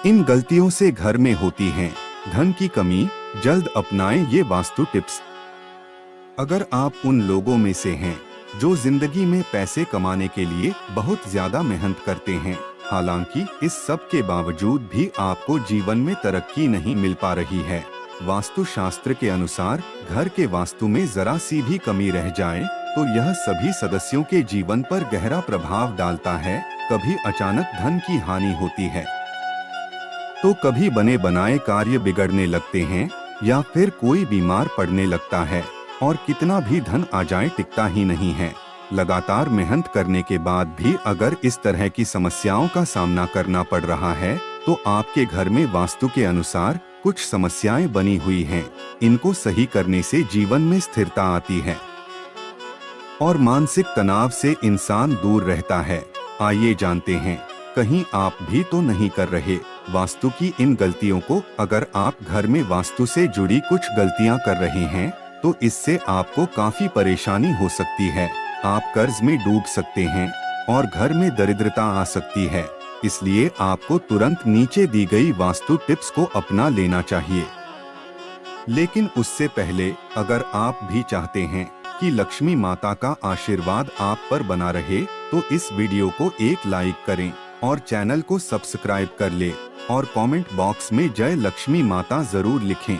इन गलतियों से घर में होती हैं धन की कमी। जल्द अपनाएं ये वास्तु टिप्स। अगर आप उन लोगों में से हैं जो जिंदगी में पैसे कमाने के लिए बहुत ज्यादा मेहनत करते हैं, हालांकि इस सब के बावजूद भी आपको जीवन में तरक्की नहीं मिल पा रही है, वास्तु शास्त्र के अनुसार घर के वास्तु में जरा सी भी कमी रह जाए तो यह सभी सदस्यों के जीवन पर गहरा प्रभाव डालता है। कभी अचानक धन की हानि होती है, तो कभी बने बनाए कार्य बिगड़ने लगते हैं, या फिर कोई बीमार पड़ने लगता है, और कितना भी धन आ जाए टिकता ही नहीं है। लगातार मेहनत करने के बाद भी अगर इस तरह की समस्याओं का सामना करना पड़ रहा है तो आपके घर में वास्तु के अनुसार कुछ समस्याएं बनी हुई हैं। इनको सही करने से जीवन में स्थिरता आती है और मानसिक तनाव से इंसान दूर रहता है। आइए जानते हैं, कहीं आप भी तो नहीं कर रहे वास्तु की इन गलतियों को। अगर आप घर में वास्तु से जुड़ी कुछ गलतियां कर रहे हैं तो इससे आपको काफी परेशानी हो सकती है। आप कर्ज में डूब सकते हैं और घर में दरिद्रता आ सकती है। इसलिए आपको तुरंत नीचे दी गई वास्तु टिप्स को अपना लेना चाहिए। लेकिन उससे पहले अगर आप भी चाहते हैं कि लक्ष्मी माता का आशीर्वाद आप पर बना रहे तो इस वीडियो को एक लाइक करें और चैनल को सब्सक्राइब कर ले और कमेंट बॉक्स में जय लक्ष्मी माता जरूर लिखें।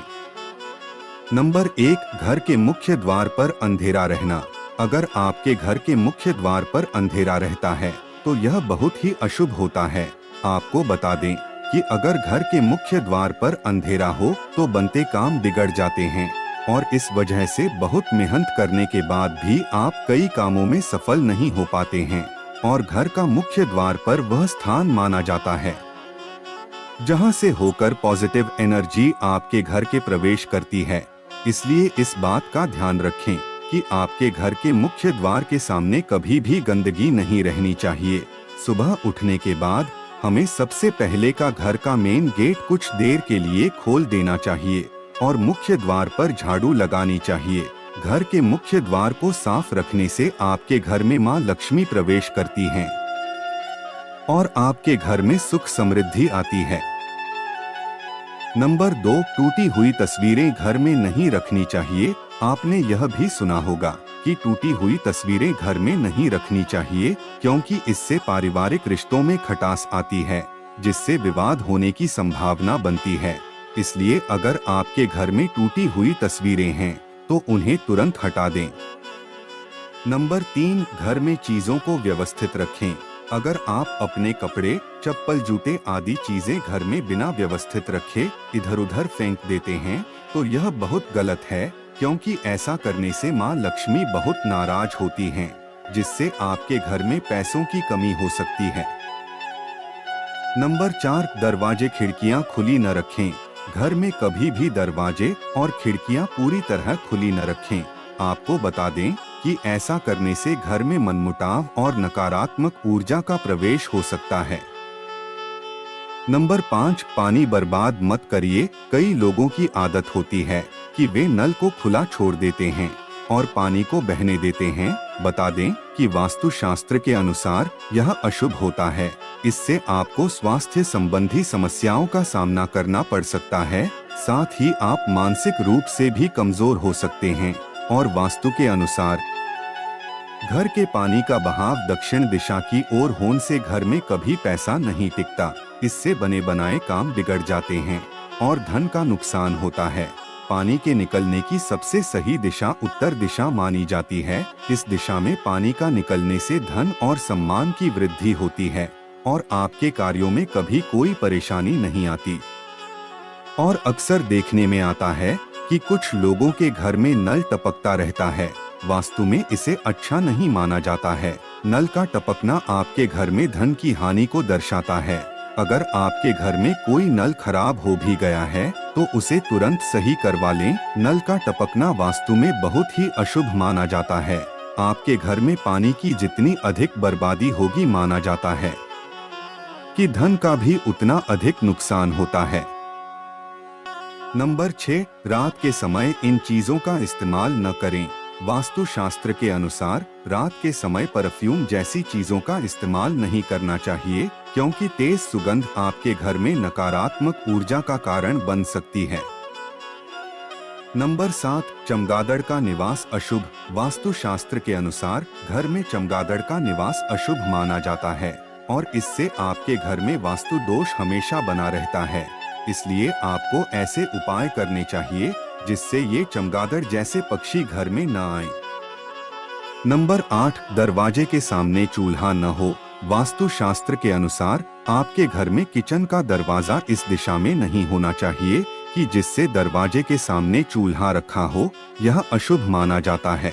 नंबर 1, घर के मुख्य द्वार पर अंधेरा रहना। अगर आपके घर के मुख्य द्वार पर अंधेरा रहता है तो यह बहुत ही अशुभ होता है। आपको बता दें कि अगर घर के मुख्य द्वार पर अंधेरा हो तो बनते काम बिगड़ जाते हैं और इस वजह से बहुत मेहनत करने के बाद भी आप कई कामों में सफल नहीं हो पाते हैं। और घर का मुख्य द्वार पर वह स्थान माना जाता है जहां से होकर पॉजिटिव एनर्जी आपके घर के प्रवेश करती है। इसलिए इस बात का ध्यान रखें कि आपके घर के मुख्य द्वार के सामने कभी भी गंदगी नहीं रहनी चाहिए। सुबह उठने के बाद हमें सबसे पहले का घर का मेन गेट कुछ देर के लिए खोल देना चाहिए और मुख्य द्वार पर झाड़ू लगानी चाहिए। घर के मुख्य द्वार को साफ रखने से आपके घर में मां लक्ष्मी प्रवेश करती हैं और आपके घर में सुख समृद्धि आती है। नंबर 2, टूटी हुई तस्वीरें घर में नहीं रखनी चाहिए। आपने यह भी सुना होगा कि टूटी हुई तस्वीरें घर में नहीं रखनी चाहिए क्योंकि इससे पारिवारिक रिश्तों में खटास आती है जिससे विवाद होने की संभावना बनती है। इसलिए अगर आपके घर में टूटी हुई तस्वीरें हैं तो उन्हें तुरंत हटा दें। नंबर 3, घर में चीजों को व्यवस्थित रखें। अगर आप अपने कपड़े, चप्पल, जूते आदि चीजें घर में बिना व्यवस्थित रखे इधर उधर फेंक देते हैं तो यह बहुत गलत है क्योंकि ऐसा करने से मां लक्ष्मी बहुत नाराज होती हैं, जिससे आपके घर में पैसों की कमी हो सकती है। नंबर 4, दरवाजे खिड़कियां खुली न रखें। घर में कभी भी दरवाजे और खिड़कियां पूरी तरह खुली न रखें। आपको बता दें कि ऐसा करने से घर में मनमुटाव और नकारात्मक ऊर्जा का प्रवेश हो सकता है। नंबर 5, पानी बर्बाद मत करिए। कई लोगों की आदत होती है कि वे नल को खुला छोड़ देते हैं और पानी को बहने देते हैं। बता दें कि वास्तु शास्त्र के अनुसार यह अशुभ होता है। इससे आपको स्वास्थ्य संबंधी समस्याओं का सामना करना पड़ सकता है। साथ ही आप मानसिक रूप से भी कमजोर हो सकते हैं। और वास्तु के अनुसार घर के पानी का बहाव दक्षिण दिशा की ओर होने से घर में कभी पैसा नहीं टिकता। इससे बने बनाए काम बिगड़ जाते हैं और धन का नुकसान होता है। पानी के निकलने की सबसे सही दिशा उत्तर दिशा मानी जाती है। इस दिशा में पानी का निकलने से धन और सम्मान की वृद्धि होती है और आपके कार्यों में कभी कोई परेशानी नहीं आती। और अक्सर देखने में आता है कि कुछ लोगों के घर में नल टपकता रहता है। वास्तु में इसे अच्छा नहीं माना जाता है। नल का टपकना आपके घर में धन की हानि को दर्शाता है। अगर आपके घर में कोई नल खराब हो भी गया है तो उसे तुरंत सही करवा लें। नल का टपकना वास्तु में बहुत ही अशुभ माना जाता है। आपके घर में पानी की जितनी अधिक बर्बादी होगी माना जाता है कि धन का भी उतना अधिक नुकसान होता है। नंबर 6, रात के समय इन चीजों का इस्तेमाल न करें। वास्तु शास्त्र के अनुसार रात के समय परफ्यूम जैसी चीजों का इस्तेमाल नहीं करना चाहिए क्योंकि तेज सुगंध आपके घर में नकारात्मक ऊर्जा का कारण बन सकती है। नंबर 7, चमगादड़ का निवास अशुभ। वास्तुशास्त्र के अनुसार घर में चमगादड़ का निवास अशुभ माना जाता है और इससे आपके घर में वास्तु दोष हमेशा बना रहता है। इसलिए आपको ऐसे उपाय करने चाहिए जिससे ये चमगादड़ जैसे पक्षी घर में न आए। नंबर 8, दरवाजे के सामने चूल्हा न हो। वास्तुशास्त्र के अनुसार आपके घर में किचन का दरवाजा इस दिशा में नहीं होना चाहिए कि जिससे दरवाजे के सामने चूल्हा रखा हो, यह अशुभ माना जाता है।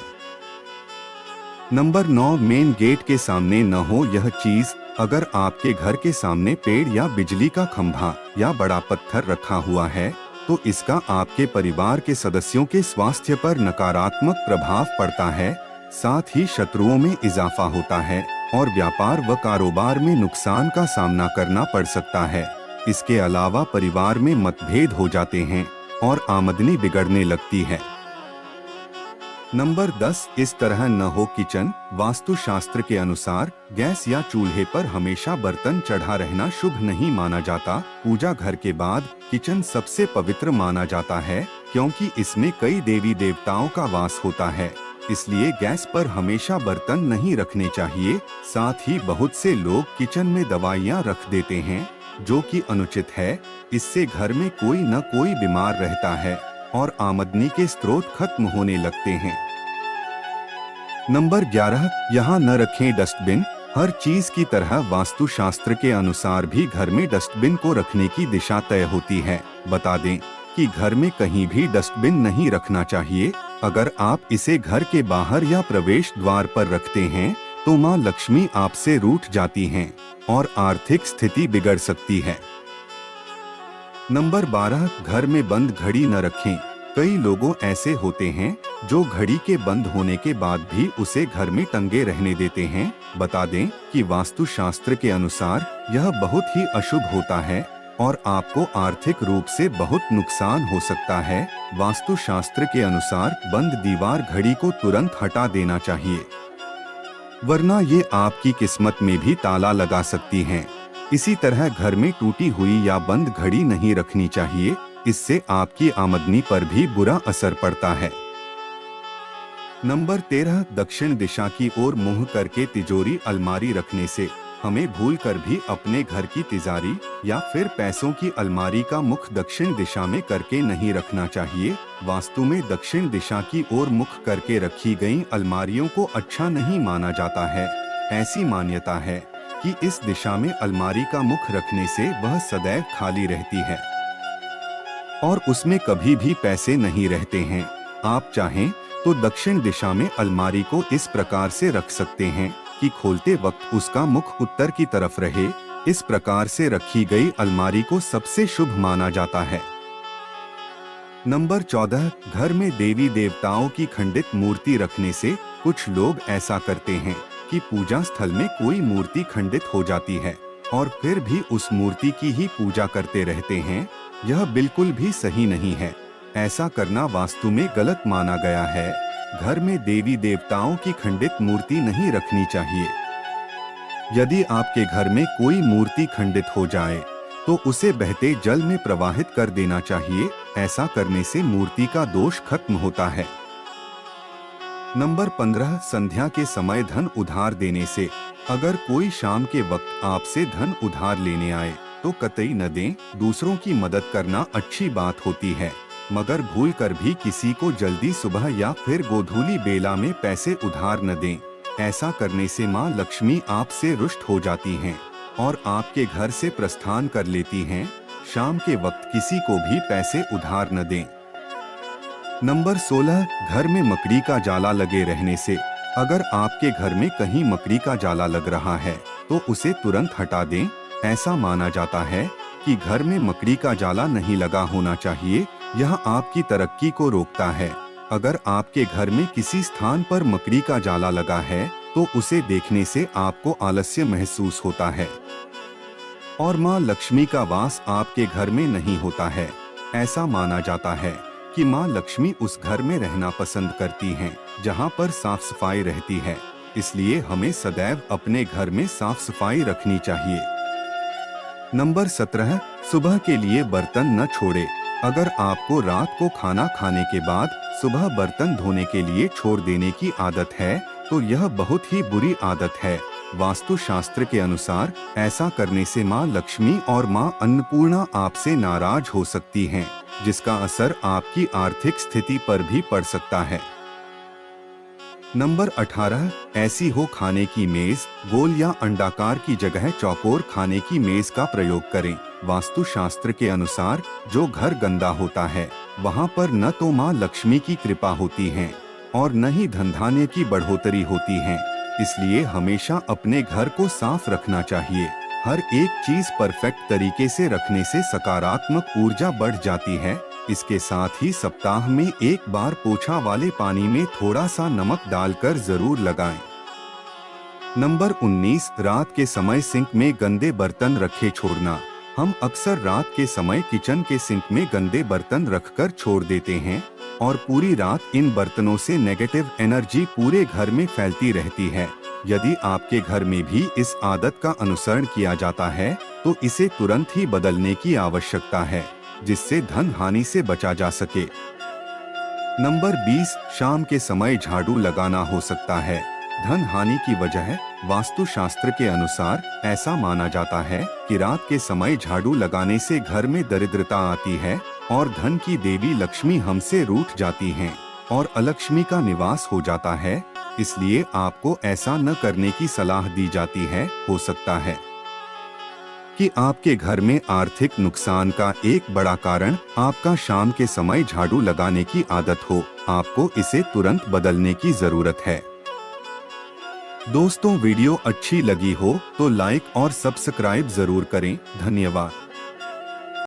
नंबर 9, मेन गेट के सामने न हो यह चीज। अगर आपके घर के सामने पेड़ या बिजली का खंभा या बड़ा पत्थर रखा हुआ है तो इसका आपके परिवार के सदस्यों के स्वास्थ्य पर नकारात्मक प्रभाव पड़ता है, साथ ही शत्रुओं में इजाफा होता है और व्यापार व कारोबार में नुकसान का सामना करना पड़ सकता है। इसके अलावा परिवार में मतभेद हो जाते हैं और आमदनी बिगड़ने लगती है। नंबर 10, इस तरह न हो किचन। वास्तुशास्त्र के अनुसार गैस या चूल्हे पर हमेशा बर्तन चढ़ा रहना शुभ नहीं माना जाता। पूजा घर के बाद किचन सबसे पवित्र माना जाता है क्योंकि इसमें कई देवी देवताओं का वास होता है। इसलिए गैस पर हमेशा बर्तन नहीं रखने चाहिए। साथ ही बहुत से लोग किचन में दवाइयाँ रख देते हैं जो कि अनुचित है। इससे घर में कोई न कोई बीमार रहता है और आमदनी के स्रोत खत्म होने लगते हैं। नंबर 11, यहाँ न रखें डस्टबिन। हर चीज की तरह वास्तुशास्त्र के अनुसार भी घर में डस्टबिन को रखने की दिशा तय होती है। बता दें कि घर में कहीं भी डस्टबिन नहीं रखना चाहिए। अगर आप इसे घर के बाहर या प्रवेश द्वार पर रखते हैं तो माँ लक्ष्मी आपसे रूठ जाती हैं और आर्थिक स्थिति बिगड़ सकती है। नंबर 12, घर में बंद घड़ी न रखें। कई लोगों ऐसे होते हैं जो घड़ी के बंद होने के बाद भी उसे घर में टंगे रहने देते हैं। बता दें कि वास्तुशास्त्र के अनुसार यह बहुत ही अशुभ होता है और आपको आर्थिक रूप से बहुत नुकसान हो सकता है। वास्तुशास्त्र के अनुसार बंद दीवार घड़ी को तुरंत हटा देना चाहिए, वरना ये आपकी किस्मत में भी ताला लगा सकती हैं। इसी तरह घर में टूटी हुई या बंद घड़ी नहीं रखनी चाहिए, इससे आपकी आमदनी पर भी बुरा असर पड़ता है। नंबर 13, दक्षिण दिशा की ओर मुंह करके तिजोरी अलमारी रखने से हमें भूलकर भी अपने घर की तिजारी या फिर पैसों की अलमारी का मुख दक्षिण दिशा में करके नहीं रखना चाहिए। वास्तु में दक्षिण दिशा की ओर मुख करके रखी गई अलमारियों को अच्छा नहीं माना जाता है। ऐसी मान्यता है कि इस दिशा में अलमारी का मुख रखने से वह सदैव खाली रहती है और उसमें कभी भी पैसे नहीं रहते हैं। आप चाहें तो दक्षिण दिशा में अलमारी को इस प्रकार से रख सकते हैं कि खोलते वक्त उसका मुख उत्तर की तरफ रहे। इस प्रकार से रखी गई अलमारी को सबसे शुभ माना जाता है। नंबर 14, घर में देवी देवताओं की खंडित मूर्ति रखने से कुछ लोग ऐसा करते हैं कि पूजा स्थल में कोई मूर्ति खंडित हो जाती है और फिर भी उस मूर्ति की ही पूजा करते रहते हैं। यह बिल्कुल भी सही नहीं है। ऐसा करना वास्तु में गलत माना गया है। घर में देवी देवताओं की खंडित मूर्ति नहीं रखनी चाहिए। यदि आपके घर में कोई मूर्ति खंडित हो जाए तो उसे बहते जल में प्रवाहित कर देना चाहिए। ऐसा करने से मूर्ति का दोष खत्म होता है। नंबर 15, संध्या के समय धन उधार देने से अगर कोई शाम के वक्त आपसे धन उधार लेने आए तो कतई न दें। दूसरों की मदद करना अच्छी बात होती है, मगर भूलकर भी किसी को जल्दी सुबह या फिर गोधूली बेला में पैसे उधार न दें। ऐसा करने से माँ लक्ष्मी आपसे रुष्ट हो जाती हैं और आपके घर से प्रस्थान कर लेती हैं। शाम के वक्त किसी को भी पैसे उधार न दें। नंबर 16, घर में मकड़ी का जाला लगे रहने से अगर आपके घर में कहीं मकड़ी का जाला लग रहा है तो उसे तुरंत हटा दें। ऐसा माना जाता है कि घर में मकड़ी का जाला नहीं लगा होना चाहिए। यह आपकी तरक्की को रोकता है। अगर आपके घर में किसी स्थान पर मकड़ी का जाला लगा है तो उसे देखने से आपको आलस्य महसूस होता है और माँ लक्ष्मी का वास आपके घर में नहीं होता है। ऐसा माना जाता है कि माँ लक्ष्मी उस घर में रहना पसंद करती हैं जहाँ पर साफ सफाई रहती है। इसलिए हमें सदैव अपने घर में साफ सफाई रखनी चाहिए। नंबर 17, सुबह के लिए बर्तन न छोड़े। अगर आपको रात को खाना खाने के बाद सुबह बर्तन धोने के लिए छोड़ देने की आदत है, तो यह बहुत ही बुरी आदत है। वास्तु शास्त्र के अनुसार ऐसा करने से माँ लक्ष्मी और माँ अन्नपूर्णा आपसे नाराज हो सकती हैं, जिसका असर आपकी आर्थिक स्थिति पर भी पड़ सकता है। नंबर 18, ऐसी हो खाने की मेज, गोल या अंडाकार की जगह चौकोर खाने की मेज का प्रयोग करें। वास्तु शास्त्र के अनुसार जो घर गंदा होता है, वहाँ पर न तो माँ लक्ष्मी की कृपा होती है और न ही धन धान्य की बढ़ोतरी होती है। इसलिए हमेशा अपने घर को साफ रखना चाहिए। हर एक चीज परफेक्ट तरीके से रखने से सकारात्मक ऊर्जा बढ़ जाती है। इसके साथ ही सप्ताह में एक बार पोछा वाले पानी में थोड़ा सा नमक डालकर जरूर लगाएं। नंबर 19, रात के समय सिंक में गंदे बर्तन रखे छोड़ना। हम अक्सर रात के समय किचन के सिंक में गंदे बर्तन रखकर छोड़ देते हैं और पूरी रात इन बर्तनों से नेगेटिव एनर्जी पूरे घर में फैलती रहती है। यदि आपके घर में भी इस आदत का अनुसरण किया जाता है, तो इसे तुरंत ही बदलने की आवश्यकता है, जिससे धन हानि से बचा जा सके। नंबर 20, शाम के समय झाड़ू लगाना हो सकता है धन हानि की वजह। वास्तु शास्त्र के अनुसार ऐसा माना जाता है कि रात के समय झाड़ू लगाने से घर में दरिद्रता आती है और धन की देवी लक्ष्मी हमसे रूठ जाती हैं और अलक्ष्मी का निवास हो जाता है। इसलिए आपको ऐसा न करने की सलाह दी जाती है। हो सकता है कि आपके घर में आर्थिक नुकसान का एक बड़ा कारण आपका शाम के समय झाड़ू लगाने की आदत हो। आपको इसे तुरंत बदलने की जरूरत है। दोस्तों, वीडियो अच्छी लगी हो तो लाइक और सब्सक्राइब जरूर करें। धन्यवाद।